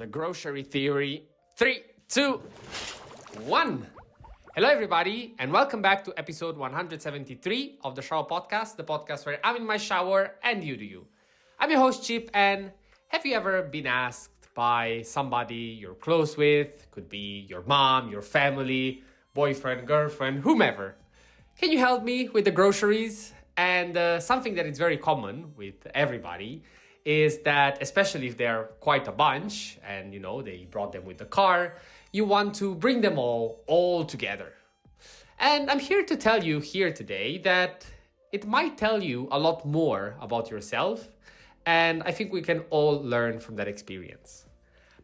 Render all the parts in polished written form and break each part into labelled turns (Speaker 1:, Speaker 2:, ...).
Speaker 1: The grocery theory. 3, 2, 1. Hello, everybody, and welcome back to episode 173 of the Shower Podcast, the podcast where I'm in my shower and you do you. I'm your host, Chip, and have you ever been asked by somebody you're close with, could be your mom, your family, boyfriend, girlfriend, whomever, can you help me with the groceries? And something that is very common with everybody is that, especially if they're quite a bunch and, they brought them with the car, you want to bring them all together. And I'm here to tell you here today that it might tell you a lot more about yourself, and I think we can all learn from that experience.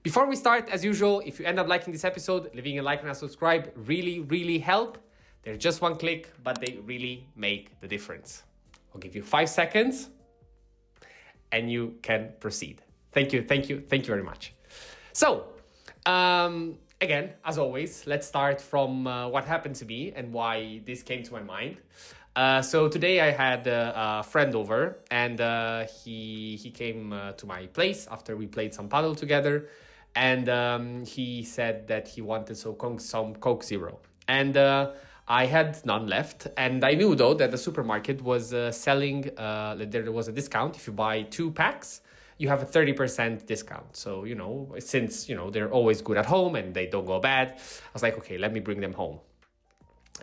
Speaker 1: Before we start, as usual, if you end up liking this episode, leaving a like and a subscribe really help. They're just one click, but they really make the difference. I'll give you 5 seconds and you can proceed. Thank you very much. So, again, as always, let's start from what happened to me and why this came to my mind. So today I had a friend over, and he came to my place after we played some paddle together, and he said that he wanted some Coke Zero. And I had none left, and I knew though that the supermarket was selling, there was a discount. If you buy 2 packs, you have a 30% discount. So, since, they're always good at home and they don't go bad, I was like, okay, let me bring them home.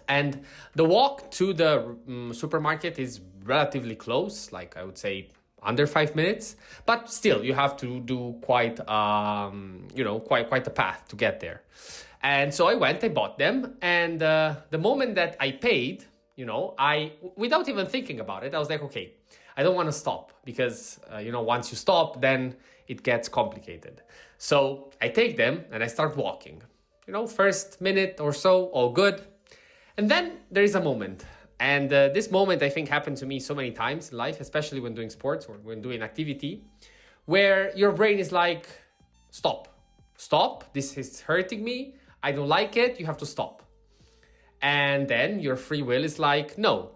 Speaker 1: And the walk to the supermarket is relatively close, like I would say under 5 minutes, but still you have to do quite a path to get there. And so I went, I bought them, and the moment that I paid, without even thinking about it, I was like, okay, I don't want to stop because, once you stop, then it gets complicated. So I take them and I start walking. First minute or so, all good. And then there is a moment. And this moment, I think, happened to me so many times in life, especially when doing sports or when doing activity, where your brain is like, stop, this is hurting me. I don't like it, you have to stop. And then your free will is like, no,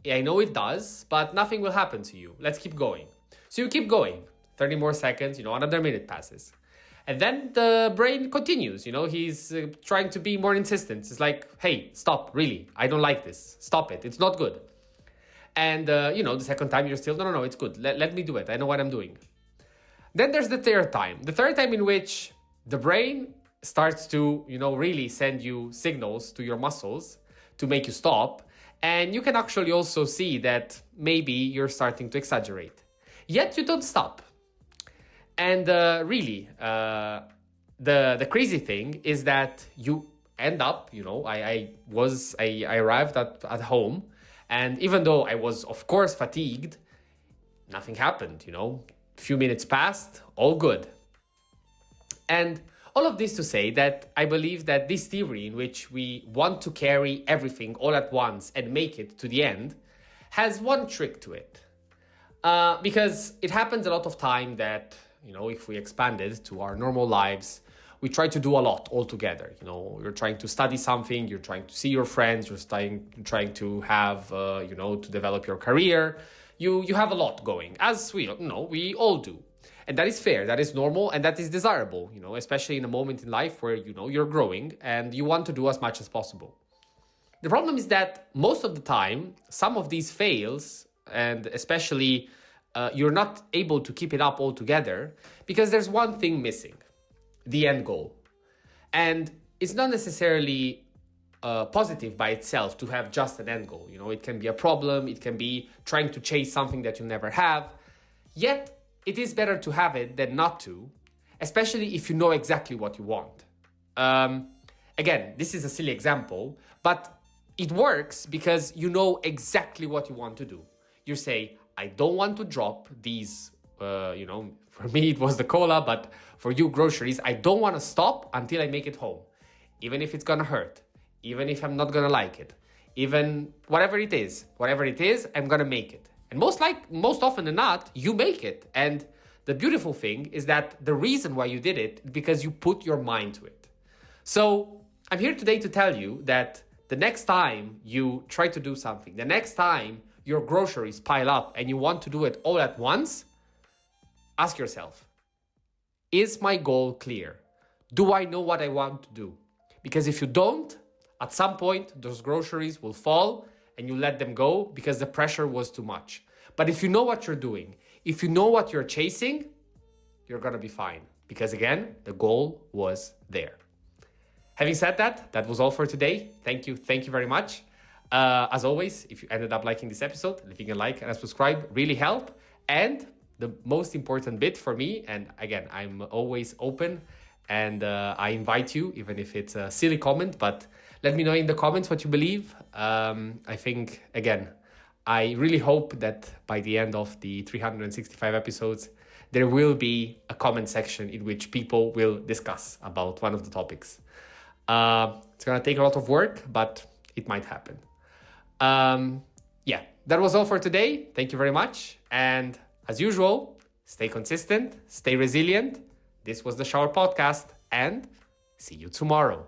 Speaker 1: I know it does, but nothing will happen to you. Let's keep going. So you keep going, 30 more seconds, another minute passes. And then the brain continues, he's trying to be more insistent. It's like, hey, stop, really, I don't like this. Stop it, it's not good. And, the second time you're still, no, it's good. Let me do it, I know what I'm doing. Then there's the third time in which the brain starts to, really send you signals to your muscles to make you stop. And you can actually also see that maybe you're starting to exaggerate. Yet you don't stop. And really, the crazy thing is that you end up, I arrived at home, and even though I was, of course, fatigued, nothing happened, few minutes passed, all good. And all of this to say that I believe that this theory in which we want to carry everything all at once and make it to the end has one trick to it. Because it happens a lot of time that, if we expand it to our normal lives, we try to do a lot all together. You're trying to study something, you're trying to see your friends, you're trying to have, to develop your career. You have a lot going, as we all do. And that is fair, that is normal, and that is desirable, especially in a moment in life where, you're growing and you want to do as much as possible. The problem is that most of the time, some of these fails, and especially you're not able to keep it up altogether because there's one thing missing, the end goal. And it's not necessarily positive by itself to have just an end goal. It can be a problem, it can be trying to chase something that you never have. Yet, it is better to have it than not to, especially if you know exactly what you want. Again, this is a silly example, but it works because you know exactly what you want to do. You say, I don't want to drop these, for me it was the cola, but for you groceries, I don't want to stop until I make it home. Even if it's gonna hurt, even if I'm not gonna like it, even whatever it is, I'm gonna make it. And most often than not, you make it. And the beautiful thing is that the reason why you did it is because you put your mind to it. So I'm here today to tell you that the next time you try to do something, the next time your groceries pile up and you want to do it all at once, ask yourself, Is my goal clear? Do I know what I want to do? Because if you don't, at some point, those groceries will fall and you let them go because the pressure was too much. But if you know what you're doing, if you know what you're chasing, you're gonna be fine. Because again, the goal was there. Having said that, that was all for today. Thank you very much. As always, if you ended up liking this episode, leaving a like and a subscribe really help. And the most important bit for me, and again, I'm always open and I invite you, even if it's a silly comment, but let me know in the comments what you believe. I think, again, I really hope that by the end of the 365 episodes, there will be a comment section in which people will discuss about one of the topics. It's gonna take a lot of work, but it might happen. Yeah, that was all for today. Thank you very much. And as usual, stay consistent, stay resilient. This was the Shower Podcast, and see you tomorrow.